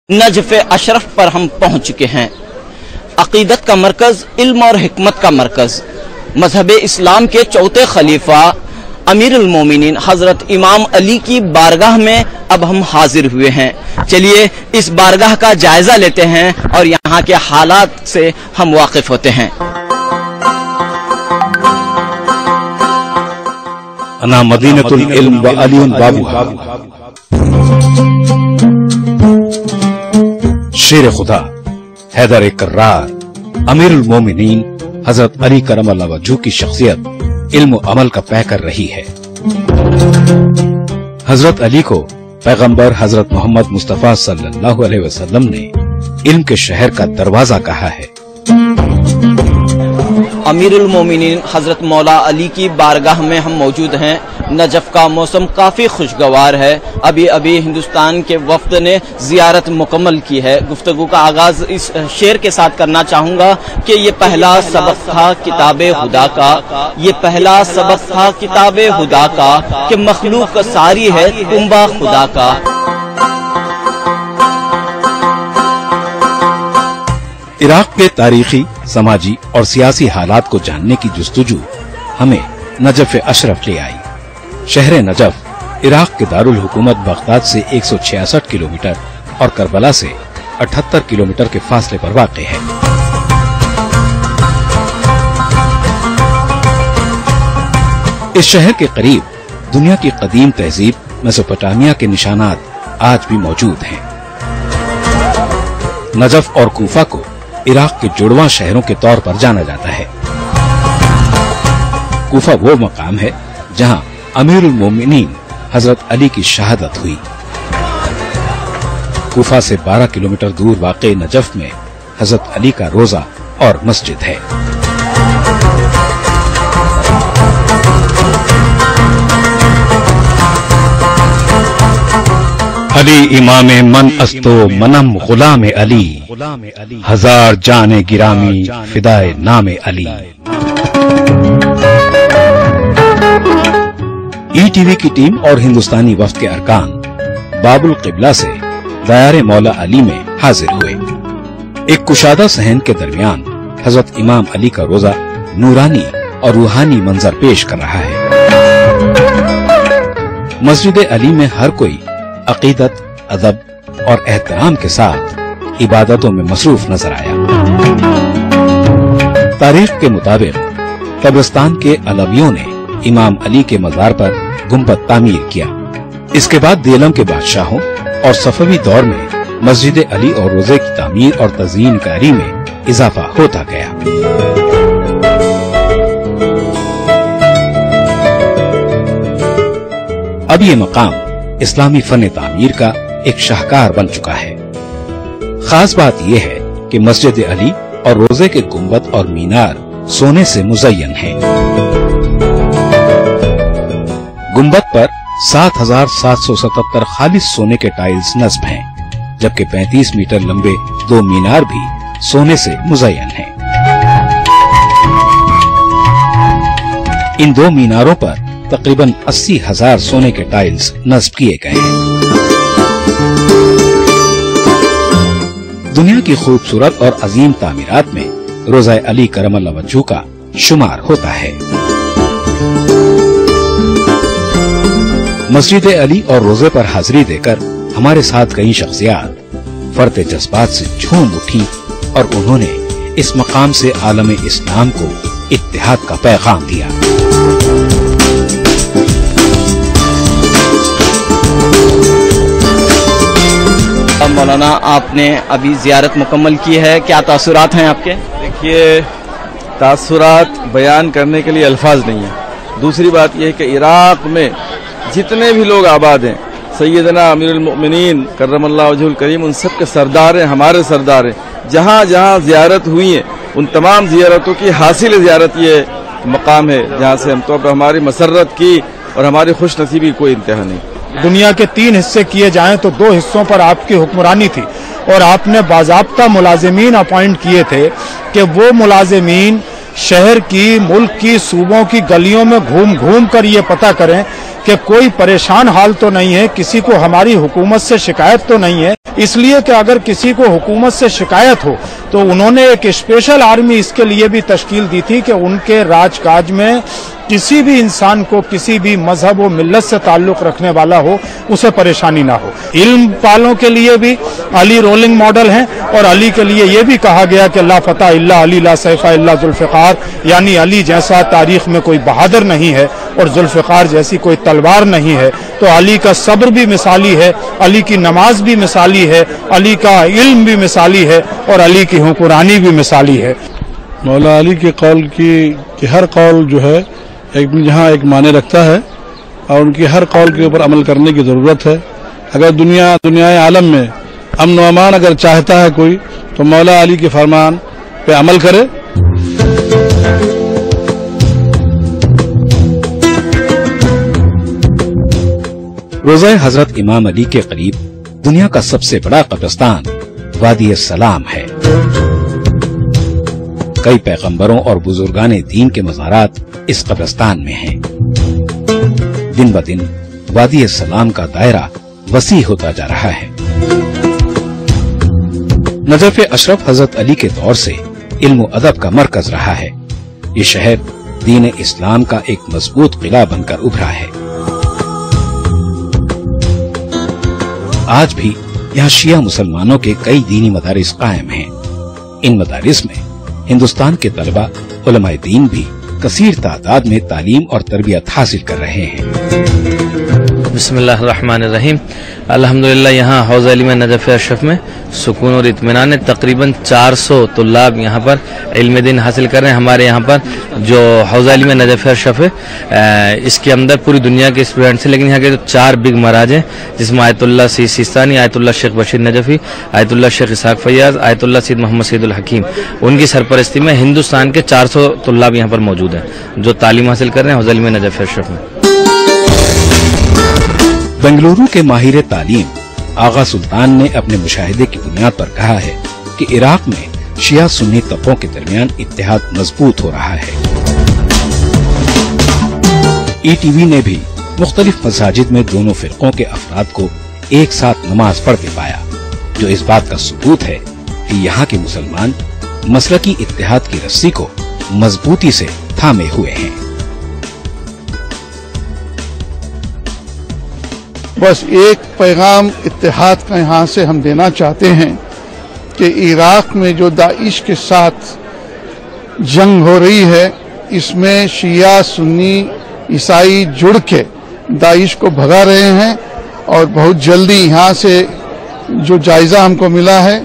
Najaf Ashraf پر ہم پہنچ چکے ہیں۔ عقیدت کا مرکز، علم اور حکمت کا مرکز، مذہب اسلام کے چوتھے خلیفہ امیر المومنین حضرت امام علی کی بارگاہ میں اب ہم حاضر ہوئے ہیں۔ چلیے اس بارگاہ کا جائزہ لیتے ہیں اور یہاں کے حالات سے ہم واقف ہوتے ہیں۔ انا مدینۃ العلم و علی بابوہا۔ شیر خدا حیدر کرار امیر المومنین حضرت علی کرم اللہ وجہہ کی شخصیت علم و عمل کا پیکر رہی ہے۔ حضرت علی کو پیغمبر حضرت محمد مصطفیٰ صلی اللہ علیہ وسلم نے علم کے شہر کا دروازہ کہا ہے۔ امیر المومنین حضرت مولا علی کی بارگاہ میں ہم موجود ہیں۔ نجف کا موسم کافی خوشگوار ہے۔ ابھی ہندوستان کے وفد نے زیارت مکمل کی ہے۔ گفتگو کا آغاز اس شعر کے ساتھ کرنا چاہوں گا کہ یہ پہلا سبق تھا کتاب خدا کا، یہ پہلا سبق تھا کتاب خدا کا، کہ مخلوق ساری ہے کنبہ خدا کا۔ عراق کے تاریخی، سماجی اور سیاسی حالات کو جاننے کی جستجو ہمیں نجف اشرف لے آئی۔ شہر نجف عراق کے دارالحکومت بغداد سے 166 کلومیٹر اور کربلا سے 78 کلومیٹر کے فاصلے پر واقع ہے۔ اس شہر کے قریب دنیا کی قدیم تہذیب میسوپوٹامیہ کے نشانات آج بھی موجود ہیں۔ نجف اور کوفہ کو عراق کے جڑواں شہروں کے طور پر جانا جاتا ہے۔ کوفہ وہ مقام ہے جہاں امیر المومنین حضرت علی کی شہادت ہوئی۔ کوفہ سے 12 کلومیٹر دور واقع نجف میں حضرت علی کا روضہ اور مسجد ہے۔ علی امام من استو منم غلام علی، ہزار جان گرامی فدائے نام علی۔ ای ٹی وی کی ٹیم اور ہندوستانی وفد کے ارکان باب القبلہ سے دیار مولا علی میں حاضر ہوئے۔ ایک کشادہ صحن کے درمیان حضرت امام علی کا روضہ نورانی اور روحانی منظر پیش کر رہا ہے۔ مسجد علی میں ہر کوئی عقیدت، ادب اور احترام کے ساتھ عبادتوں میں مصروف نظر آیا۔ تاریخ کے مطابق قبرستان کے علویوں نے امام علی کے مزار پر گنبد تعمیر کیا۔ اس کے بعد دیلم کے بادشاہوں اور صفوی دور میں مسجد علی اور روضے کی تعمیر اور تزئین کاری میں اضافہ ہوتا گیا۔ اب یہ مقام اسلامی فن تعمیر کا ایک شاہکار بن چکا ہے۔ خاص بات یہ ہے کہ مسجد علی اور روضے کے گنبد اور مینار سونے سے مزین ہیں۔ گنبد پر 7777 خالص سونے کے ٹائلز نصب ہیں، جبکہ 35 میٹر لمبے 2 مینار بھی سونے سے مزین ہیں۔ ان 2 میناروں پر تقریباً 80,000 سونے کے ٹائلز نصب کیے گئے ہیں۔ دنیا کی خوبصورت اور عظیم تعمیرات میں روضہ علی کرم اللہ وجہہ کا شمار ہوتا ہے۔ مسجد علی اور روضے پر حاضری دے کر ہمارے ساتھ کئی شخصیات فرط جذبات سے جھوم اٹھی اور انہوں نے اس مقام سے عالم اسلام کو اتحاد کا پیغام دیا۔ مولانا، آپ نے ابھی زیارت مکمل کی ہے، کیا تاثرات ہیں آپ کے؟ دیکھیے، تاثرات بیان کرنے کے لیے الفاظ نہیں ہیں۔ دوسری بات یہ ہے کہ عراق میں جتنے بھی لوگ آباد ہیں، سیدنا امیر المؤمنین کرم اللہ وجہہ الکریم ان سب کے سردار ہیں، ہمارے سردار ہیں۔ جہاں جہاں زیارت ہوئی ہیں ان تمام زیارتوں کی حاصل زیارت یہ مقام ہے جہاں سے ہم تو ہماری مسرت کی اور ہماری خوش نصیبی کوئی انتہا نہیں۔ دنیا کے 3 حصے کیے جائیں تو 2 حصوں پر آپ کی حکمرانی تھی، اور آپ نے باضابطہ ملازمین اپوائنٹ کیے تھے کہ وہ ملازمین शहर की, मुल्क की, सूबों की गलियों में घूम घूम कर ये पता करें कि कोई परेशान हाल तो नहीं है, किसी को हमारी हुकूमत से शिकायत तो नहीं है। इसलिए कि अगर किसी को हुकूमत से शिकायत हो तो उन्होंने एक स्पेशल आर्मी इसके लिए भी तश्कील दी थी कि उनके राजकाज में किसी भी इंसान को, किसी भी मजहब व मिल्लत से ताल्लुक रखने वाला हो, उसे परेशानी ना हो। इल्म पालों के लिए भी अली रोलिंग मॉडल हैं और अली के लिए ये भी कहा गया कि ला फतह इल्ला अली ला सैफा इल्ला जुल्फ़िकार, यानी अली जैसा तारीख में कोई बहादुर नहीं है और जुल्फ़िकार जैसी कोई तलवार नहीं है। तो अली का सब्र भी मिसाली है, अली की नमाज भी मिसाली है, अली का इल्म भी मिसाली है और अली की हुक्मरानी भी मिसाली है। मौला अली के कौल की हर कौल जो है जहाँ एक माने रखता है और उनकी हर कौल के ऊपर अमल करने की ज़रूरत है। अगर दुनिया आलम में अमन व अमान अगर चाहता है कोई तो मौला अली के फरमान पे अमल करे। रोज़ा हजरत इमाम अली के करीब दुनिया का सबसे बड़ा कब्रिस्तान वादी सलाम है। कई पैगंबरों और बुजुर्गाने दीन के मज़ारात इस कब्रिस्तान में हैं। दिन ब दिन वादी सलाम का दायरा वसी होता जा रहा है। नजफ अशरफ हजरत अली के दौर से इल्म अदब का मरकज रहा है। ये शहर दीन इस्लाम का एक मजबूत किला बनकर उभरा है। आज भी यहाँ शिया मुसलमानों के कई दीनी मदारिस कायम हैं। इन मदारिस में हिंदुस्तान के तलबा उलमाए दीन भी कसीर तादाद में तालीम और तरबियत हासिल कर रहे हैं। बिस्मिल्लाहिर्रहमानिर्रहीम। अल्हम्दुलिल्लाह यहाँ हौज़ इल्म नजफ अशरफ में सुकून और इत्मीनान है। तकरीबन 400 तुल्लाब यहाँ पर इल्म दीन हासिल कर रहे हैं। हमारे यहाँ पर जो हौज़ इल्म नजफ अशरफ है इसके अंदर पूरी दुनिया के स्टूडेंट्स हैं, लेकिन यहाँ के जो 4 बिग मराज हैं जिसमें Ayatollah Saeed Sistani, Ayatollah Sheikh Bashir Najafi, Ayatollah Sheikh Ishaq Fayyaz, Ayatollah Saeed Mohammad Saeedul Hakim, उनकी सरपरस्ती में हिंदुस्तान के 400 तुल्लाब यहाँ पर मौजूद हैं जो तालीम हासिल कर रहे हैं हौज़ इल्म नजफ अशरफ में। बेंगलुरु के माहिर तालीम आगा सुल्तान ने अपने मुशाहिदे की बुनियाद पर कहा है कि इराक में शिया सुन्नी तबकों के दरमियान इत्तेहाद मजबूत हो रहा है। ETV ने भी मुख्तलिफ मसाजिद में दोनों फिरकों के अफराद को एक साथ नमाज पढ़ते पाया, जो इस बात का सबूत है कि यहाँ के मुसलमान मसलकी इत्तेहाद की रस्सी को मजबूती से थामे हुए हैं। बस एक पैगाम इत्तेहाद का यहाँ से हम देना चाहते हैं कि इराक में जो दाइश के साथ जंग हो रही है इसमें शिया सुन्नी ईसाई जुड़ के दाइश को भगा रहे हैं और बहुत जल्दी यहाँ से जो जायजा हमको मिला है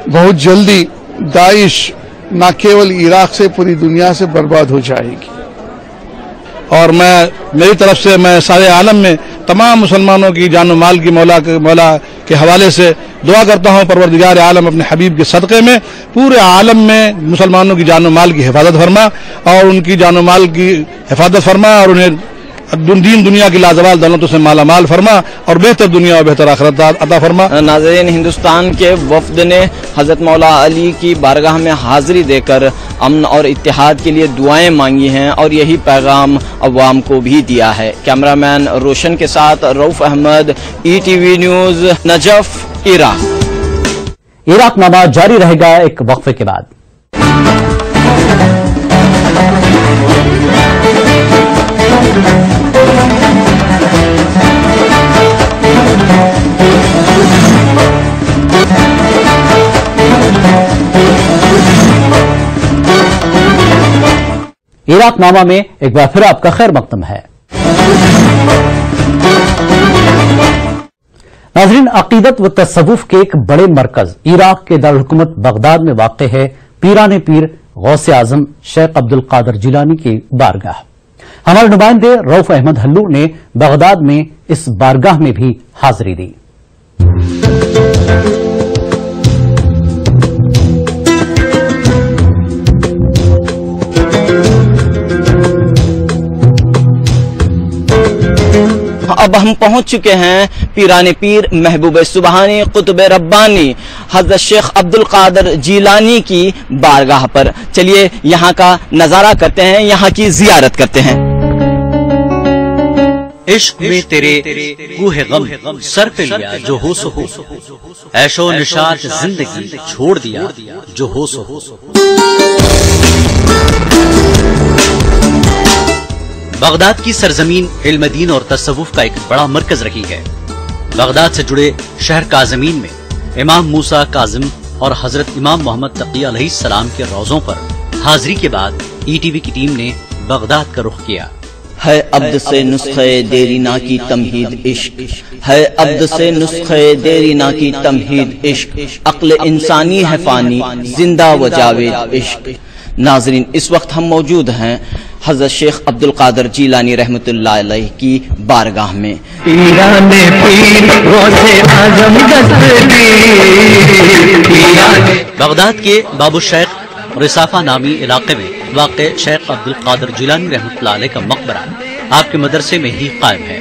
बहुत जल्दी दाइश न केवल इराक से पूरी दुनिया से बर्बाद हो जाएगी। और मेरी तरफ से मैं सारे आलम में तमाम मुसलमानों की जान माल की मौला के हवाले से दुआ करता हूँ परवरदिगार आलम अपने हबीब के सदक़े में पूरे आलम में मुसलमानों की जान माल की हिफाजत फरमा और उनकी जान माल की हिफाजत फरमा और उन्हें दीन दुनिया की लाजवाल दौलतों से माला माल फरमा और बेहतर दुनिया और बेहतर आखिरत अता फरमा। नाज़रीन, हिंदुस्तान के वफद ने हज़रत मौला अली की बारगाह में हाजिरी देकर अमन और इत्तेहाद के लिए दुआएं मांगी हैं और यही पैगाम अवाम को भी दिया है। कैमरामैन रोशन के साथ Rauf Ahmed, ETV news, Najaf, Iraq. Iraq नामा जारी रहेगा एक वक्फे के बाद। इराक नामा में एक बार फिर आपका खैर मकदम है। नाज़रीन, अकीदत व तसव्वुफ के एक बड़े मरकज इराक के दारुल हुकूमत बगदाद में वाक़ है पीराने पीर गौसे आजम शेख अब्दुल कादिर जिलानी की बारगाह। हमारे नुमाइंदे रऊफ अहमद हल्लू ने बगदाद में इस बारगाह में भी हाजिरी दी। अब हम पहुंच चुके हैं पीराने पीर महबूब सुबहानी कुतुब रब्बानी हजरत शेख अब्दुल कादर जीलानी की बारगाह पर। चलिए यहाँ का नजारा करते हैं, यहाँ की जियारत करते हैं। इश्क में तेरे कूहे गम सर पे लिया जो हो सो हो, ऐशो निशात जिंदगी छोड़ दिया जो हो सो हो। बगदाद की सरजमीन इल्म दीन और तसव्वुफ का एक बड़ा मरकज रही है। बगदाद से जुड़े शहर काज़मीन में इमाम मूसा काज़िम और हजरत इमाम मोहम्मद तकी अलैहिस्सलाम के रोज़ों पर हाजिरी के बाद ईटीवी की टीम ने बगदाद का रुख किया। है अब्द से नुस्खे देरीना की तमहीद इश्क, है अब्द से नुस्खे देरीना की तमहीद इश्क, अक्ल इंसानी है फानी जिंदा व जावेद इश्क। नाजरीन, इस वक्त हम मौजूद हैं हजरत शेख अब्दुल कादर जीलानी रहमतुल्लाह अलैह की बारगाह में। बगदाद के बाबू शेख रिसाफा नामी इलाके में वाक़े शेख अब्दुल कादर जीलानी रहमतुल्लाह अलैह का मकबरा आपके मदरसे में ही कायम है।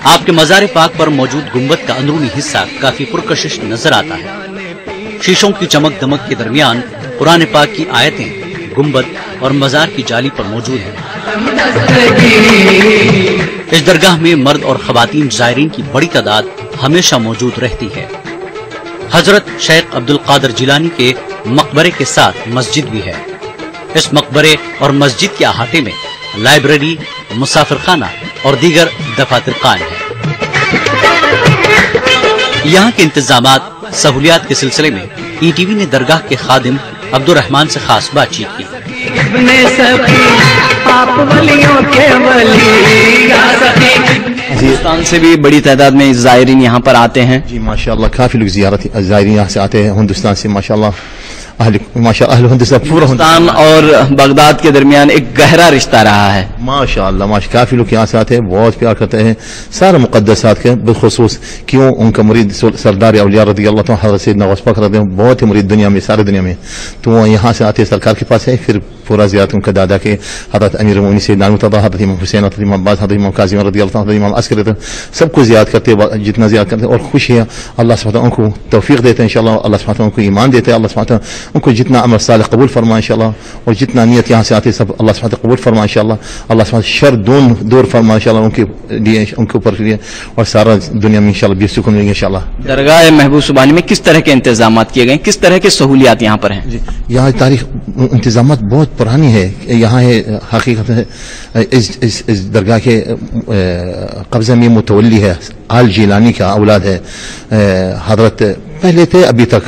आपके मज़ार पाक पर मौजूद गुंबद का अंदरूनी हिस्सा काफी पुरकशिश नजर आता है। शीशों की चमक दमक के दरमियान कुरान पाक की आयतें गुंबद और मजार की जाली पर मौजूद है। इस दरगाह में मर्द और खवातीन ज़ायरीन की बड़ी तादाद हमेशा मौजूद रहती है। हजरत शेख अब्दुल कादर जीलानी के मकबरे के साथ मस्जिद भी है। इस मकबरे और मस्जिद के अहाते में लाइब्रेरी, मुसाफिर खाना और दीगर दफातर कायम है। यहाँ के इंतजामात सहूलियात के सिलसिले में ईटीवी ने दरगाह के खादिम अब्दुल रहमान से खास बातचीत की। हिंदुस्तान से भी बड़ी तादाद में ज़ायरीन यहाँ पर आते हैं। जी माशाअल्लाह, काफी लोग ज़ायरीन यहाँ से आते हैं हिंदुस्तान से। माशाअल्लाह हिंदुस्तान और बगदाद के दरमियान एक गहरा रिश्ता रहा है। माशाअल्लाह काफी लोग यहाँ से आते हैं, बहुत प्यार करते हैं सारे मुक़द्दसात के, बिलखुसूस क्यों उनका मुरीद सरदार औलिया रज़ी अल्लाह तआला हज़रत सैयदना गौस पाक रज़ी अल्लाह, बहुत ही मुरीद दुनिया में, सारे दुनिया में, तो वो यहाँ से आते हैं सरकार के पास है। फिर पूरा ज़ियारत उनका दादा के हज़रत अमीर उल मोमिनीन सैयदना मुर्तज़ा, हज़रत इमाम हुसैन, हज़रत इमाम अब्बास, हज़रत इमाम काज़िम रज़ी अल्लाह तआला, इमाम अस्कर, सबको ज़ियारत करते हैं, जितना ज़ियारत करते हैं। और खुशी है अल्लाह सुब्हानहू उनको तौफीक देते हैं इंशाअल्लाह, अल्लाह सुब्हानहू उनको ईमान देते हैं, अल्लाह सुब्हानहू उनको जितना अमल सालिह कबूल फरमाए इंशाअल्लाह, और जितना नियत यहाँ से आते सब अल्लाह सुब्हानहू कबूल फरमाए इंशाअल्लाह, अल्लाह सुब्हानहू शर दूर फरमाए इंशाअल्लाह उनके लिए, उनके ऊपर लिए, और सारा दुनिया में इंशाअल्लाह भी सुकून मिलेगा इंशाअल्लाह। दरगाह महबूब सुबहानी में किस तरह के इंतजामात किए गए, किस तरह के सहूलियात यहाँ पर हैं? यहाँ तारीख इंतजामात बहुत पुरानी है। यहाँ है हकीकत है इस दरगाह के कब्ज़े में मुतवल्ली है आल जीलानी का औलाद है। हजरत पहले थे, अभी तक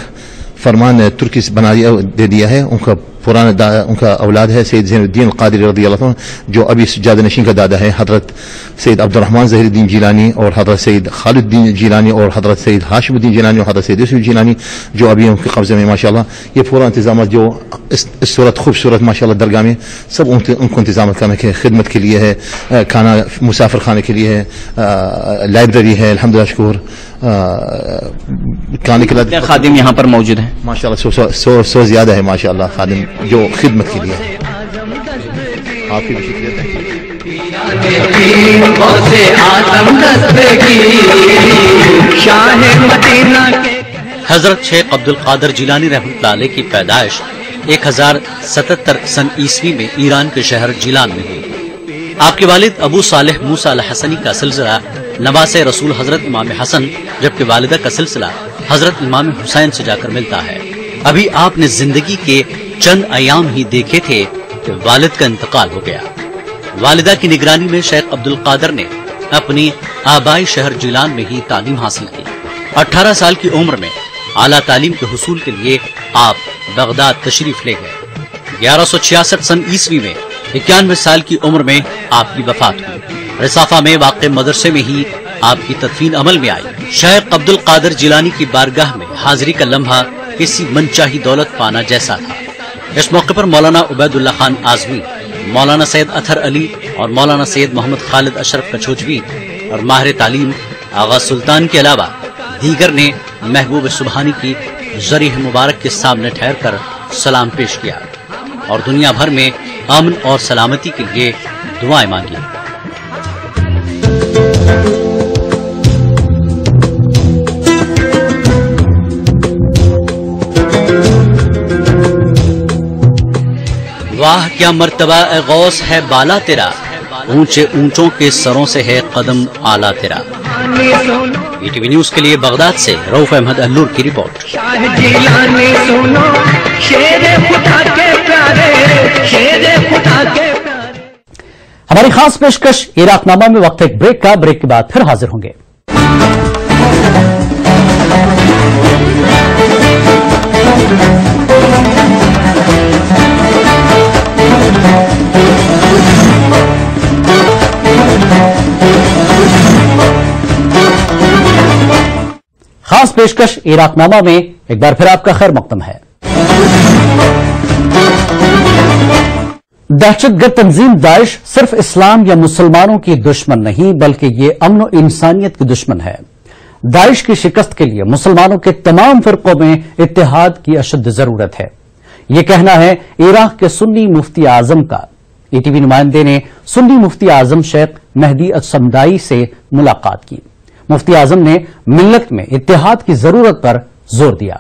फरमान तुर्की से बना दे दिया है। उनका पुराना उनका औलाद है सैयद ज़ैनुद्दीन क़ादरी रज़ी अल्लाह अन्हु, जो अभी सज्जाद नशीन का दादा है। हजरत सैयद अब्दुर्रहमान ज़हीरुद्दीन जीलानी और हजरत सैयद खालिदुद्दीन जीलानी और हजरत सैयद हाशिमुद्दीन जीलानी और हजरत सैयद यूसुफ जीलानी, जो अभी उनके कब्ज़े में माशाअल्लाह। ये पूरा इंतजाम जो इस सूरत खूबसूरत माशाअल्लाह दरगाह में सब उनको इंतजाम करने के खिदमत के लिए है, खाना मुसाफिर खाने के लिए है, लाइब्रेरी है अल्हम्दुलिल्लाह शुक्र, खाने के लिए खादिम यहाँ पर मौजूद है माशाअल्लाह। 100 ज्यादा है माशाअल्लाह खादिम जो खिदमत के लिए है। आपकी भी शुक्रिया। हजरत शेख अब्दुल कादर जीलानी रहमतुल्लाह अलैह की पैदाइश 1077 सन ईस्वी में ईरान के शहर जीलान में हुई। आपके वालिद अबू सालेह मूसा अल हसनी का सिलसिला नवासे रसूल हजरत इमाम हसन, जबकि वालिदा का सिलसिला हजरत इमाम हुसैन से जाकर मिलता है। अभी आपने जिंदगी के चंद अयाम ही देखे थे कि वालिद का इंतकाल हो गया। वालिदा की निगरानी में शेख अब्दुल कादर ने अपनी आबाई शहर जीलान में ही तालीम हासिल की। 18 साल की उम्र में आला तालीम के हुसूल के लिए आप बगदाद तशरीफ ले गए। 1166 सन ईस्वी में 91 साल की उम्र में आपकी वफात हुई। रिसाफा में वाक़े मदरसे में ही आपकी तदफीन अमल में आई। शेख अब्दुल कादर जीलानी की बारगाह में हाजिरी का लम्हा किसी मनचाही दौलत पाना जैसा था। इस मौके पर मौलाना उबैदुल्ला खान आजमी, मौलाना सैयद अथर अली और मौलाना सैयद मोहम्मद खालिद अशरफ कछोजवी और माहिर तालीम आगा सुल्तान के अलावा दीगर ने महबूब सुबहानी की ज़रीह मुबारक के सामने ठहर कर सलाम पेश किया और दुनिया भर में अमन और सलामती के लिए दुआएं मांगी। واہ کیا مرتبہ اے غوث ہے بالا تیرا، اونچے اونچوں کے سروں سے ہے قدم اعلیٰ تیرا۔ ETV نیوز کے لیے بغداد سے رؤف احمد النور کی رپورٹ۔ ہماری خاص پیشکش عراق نامہ میں وقت ایک بریک کا، بریک کے بعد پھر حاضر ہوں گے۔ خاص پیشکش عراق نامہ میں ایک بار پھر آپ کا خیر مقدم ہے۔ دہشت گرد تنظیم داعش صرف اسلام یا مسلمانوں کی دشمن نہیں بلکہ یہ امن و انسانیت کی دشمن ہے۔ داعش کی شکست کے لیے مسلمانوں کے تمام فرقوں میں اتحاد کی اشد ضرورت ہے، یہ کہنا ہے عراق کے سنی مفتی اعظم کا۔ ETV نمائندے نے سنی مفتی اعظم شیخ مہدی الصمدائی سے ملاقات کی۔ مفتی اعظم نے ملت میں اتحاد کی ضرورت پر زور دیا۔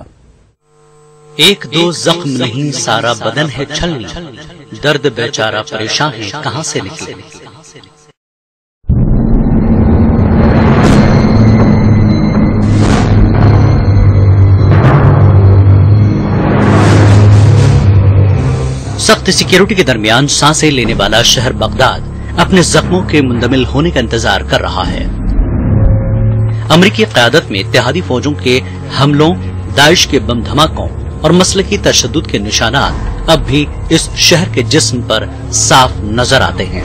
ایک دو زخم نہیں سارا بدن ہے چھلنی، درد بیچارہ پریشان ہے کہاں سے نکلے۔ سخت سیکیورٹی کے درمیان سانسیں لینے والا شہر بغداد اپنے زخموں کے مندمل ہونے کا انتظار کر رہا ہے۔ امریکی قیادت میں اتحادی فوجوں کے حملوں، داعش کے بم دھماکوں اور مسلکی تشدد کے نشانات اب بھی اس شہر کے جسم پر صاف نظر آتے ہیں۔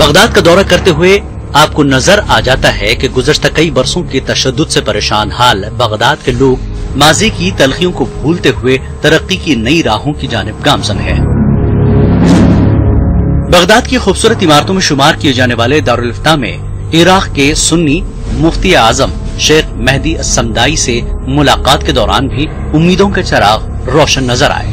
بغداد کا دورہ کرتے ہوئے آپ کو نظر آ جاتا ہے کہ گزشتہ کئی برسوں کے تشدد سے پریشان حال بغداد کے لوگ ماضی کی تلخیوں کو بھولتے ہوئے ترقی کی نئی راہوں کی جانب گامزن ہے۔ بغداد کی خوبصورت عمارتوں میں شمار کیے جانے والے دارالفتاح میں عراق کے سنی مفتی اعظم شیخ مہدی الصمدائی سے ملاقات کے دوران بھی امیدوں کے چراغ روشن نظر آئے۔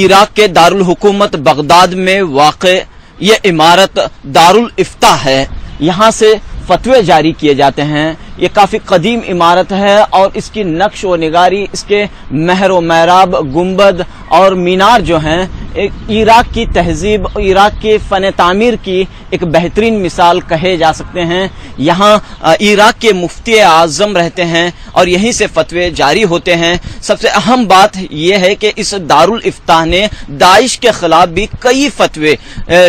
عراق کے دارالحکومت بغداد میں واقع یہ عمارت دارالفتاح ہے، یہاں سے فتوے جاری کیے جاتے ہیں۔ یہ کافی قدیم عمارت ہے اور اس کی نقش و نگاری، اس کے مہر و محراب، گنبد اور مینار جو ہیں عراق کی تہذیب، عراق کی فن تعمیر کی ایک بہترین مثال کہے جا سکتے ہیں۔ یہاں عراق کے مفتی اعظم رہتے ہیں اور یہیں سے فتوے جاری ہوتے ہیں۔ سب سے اہم بات یہ ہے کہ اس دارالفتاح نے داعش کے خلاف بھی کئی فتوے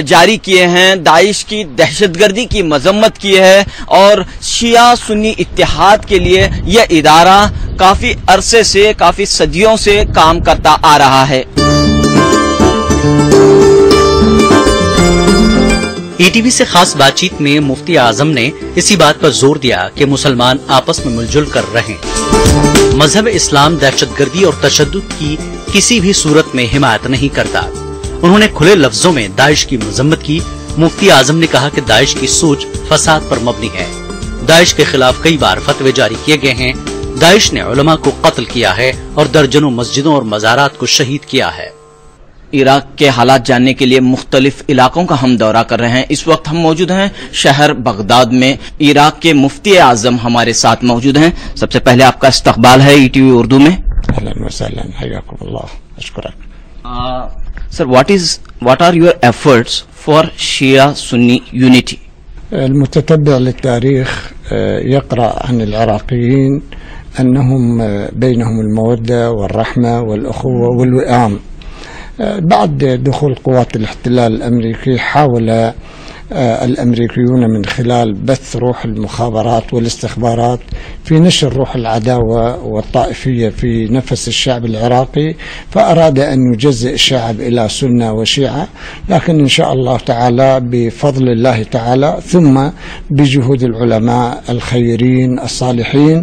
جاری کیے ہیں، داعش کی دہشت گردی کی مذمت کی ہے اور شیعہ سنی اتحاد کے لیے یہ ادارہ کافی عرصے سے، کافی صدیوں سے کام کرتا آ رہا ہے۔ ETV سے خاص بات چیت میں مفتی اعظم نے اسی بات پر زور دیا کہ مسلمان آپس میں مل جل کر رہیں۔ مذہب اسلام دہشت گردی اور تشدد کی کسی بھی صورت میں حمایت نہیں کرتا۔ انہوں نے کھلے لفظوں میں داعش کی مذمت کی۔ مفتی اعظم نے کہا کہ داعش کی سوچ فساد پر مبنی ہے۔ داعش کے خلاف کئی بار فتوے جاری کیے گئے ہیں۔ داعش نے علماء کو قتل کیا ہے اور درجنوں مسجدوں اور مزارات کو شہید کیا ہے۔ عراق کے حالات جاننے کے لیے مختلف علاقوں کا ہم دورہ کر رہے ہیں۔ اس وقت ہم موجود ہیں شہر بغداد میں۔ عراق کے مفتی اعظم ہمارے ساتھ موجود ہیں۔ سب سے پہلے آپ کا استقبال ہے ETV اردو میں۔ اهلا وسهلا حياكم الله اشكرك. Sir, what are your efforts for Shia Sunni unity? المتتبع للتاريخ يقرأ عن العراقيين أنهم بينهم المودة والرحمة والأخوة والوئام. بعد دخول قوات الاحتلال الأمريكي حاول الأمريكيون من خلال بث روح المخابرات والاستخبارات في نشر روح العداوة والطائفية في نفس الشعب العراقي، فأراد أن يجزئ الشعب إلى سنة وشيعة، لكن إن شاء الله تعالى بفضل الله تعالى ثم بجهود العلماء الخيرين الصالحين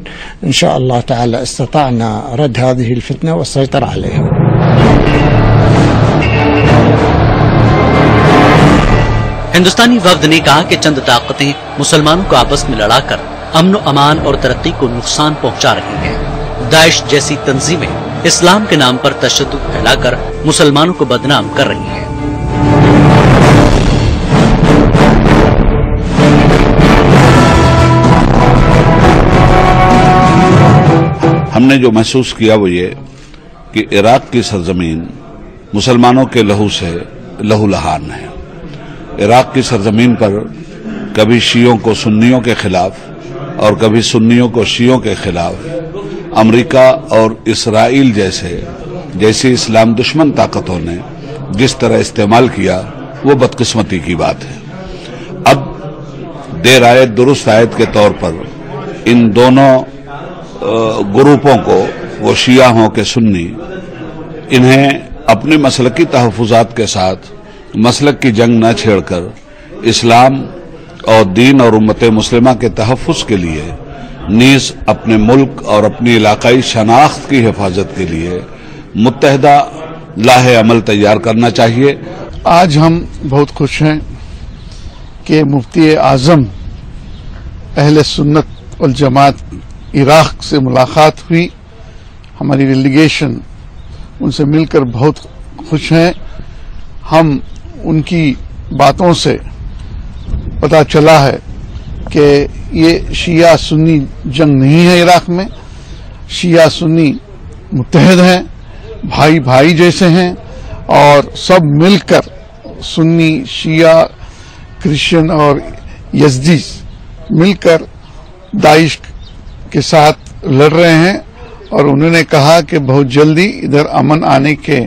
إن شاء الله تعالى استطعنا رد هذه الفتنة والسيطرة عليها. ہندوستانی وفد نے کہا کہ چند طاقتیں مسلمانوں کو آپس میں لڑا کر امن و امان اور ترقی کو نقصان پہنچا رہی ہیں۔ داعش جیسی تنظیمیں اسلام کے نام پر تشدد پھیلا کر مسلمانوں کو بدنام کر رہی ہیں۔ हमने जो महसूस किया वो ये कि इराक की सरजमीन मुसलमानों के लहू से लहूलहान है। इराक की सरजमीन पर कभी शियों को सुन्नियों के खिलाफ और कभी सुन्नियों को शियों के खिलाफ अमेरिका और इसराइल जैसी इस्लाम दुश्मन ताकतों ने जिस तरह इस्तेमाल किया वो बदकिस्मती की बात है। अब देर आयत दुरुस्त आयत के तौर पर इन दोनों ग्रुपों को, वो शिया हों के सुन्नी, इन्हें अपने मसलकी तहफ़्फ़ुज़ात के साथ मसलक की जंग न छेड़कर इस्लाम और दीन और उम्मत मुस्लिमा के तहफ़्फ़ुज़ के लिए नीज़ अपने मुल्क और अपनी इलाकाई शनाख्त की हिफाजत के लिए मुत्तहदा लाहे अमल तैयार करना चाहिए। आज हम बहुत खुश हैं कि मुफ्ती आज़म अहले सुन्नत वल जमात इराक से मुलाकात हुई। हमारी डेलीगेशन उनसे मिलकर बहुत खुश हैं। हम उनकी बातों से पता चला है कि ये शिया सुन्नी जंग नहीं है इराक में। शिया सुन्नी मुत्तहद हैं, भाई भाई जैसे हैं और सब मिलकर सुन्नी, शिया, क्रिश्चियन और यज़दी मिलकर दाइश के साथ लड़ रहे हैं। और उन्होंने कहा कि बहुत जल्दी इधर अमन आने के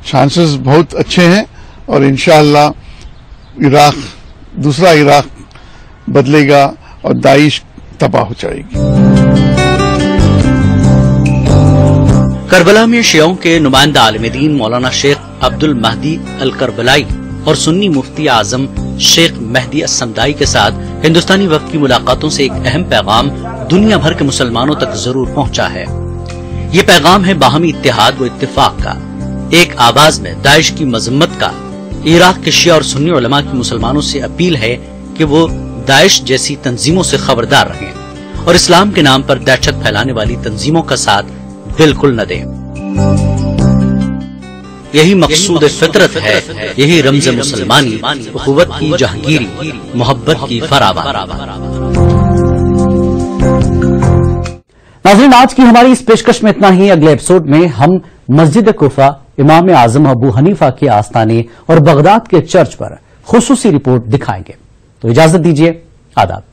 चांसेस बहुत अच्छे हैं और इंशाअल्लाह इराक, दूसरा इराक बदलेगा और दाइश तबाह हो जाएगी। करबला में शियाओं के नुमाइंदा आलिम दीन मौलाना शेख अब्दुल महदी अल करबलाई और सुन्नी मुफ्ती आजम शेख मेहदी अस्समदाई के साथ हिंदुस्तानी वक्त की मुलाकातों से एक अहम पैगाम दुनिया भर के मुसलमानों तक जरूर पहुंचा है। ये पैगाम है बाहमी इत्तेहाद व इत्तेफाक का। एक आवाज में दाइश की मजम्मत का। इराक के शिया और सुन्नी उलमा की मुसलमानों से अपील है कि वो दाइश जैसी तंजीमों से खबरदार रहें और इस्लाम के नाम पर दहशत फैलाने वाली तंजीमों का साथ बिल्कुल न दें। यही मकसूद फितरत है, यही रमज़ मुसलमानी, उख़ुवत की जहांगीरी, मोहब्बत की फरावार। नाज़रीन, आज की हमारी इस पेशकश में इतना ही। अगले एपिसोड में हम मस्जिद कुफा, इमाम आजम अबू हनीफा के आस्थाने और बगदाद के चर्च पर खुसूसी रिपोर्ट दिखाएंगे। तो इजाजत दीजिए, आदाब।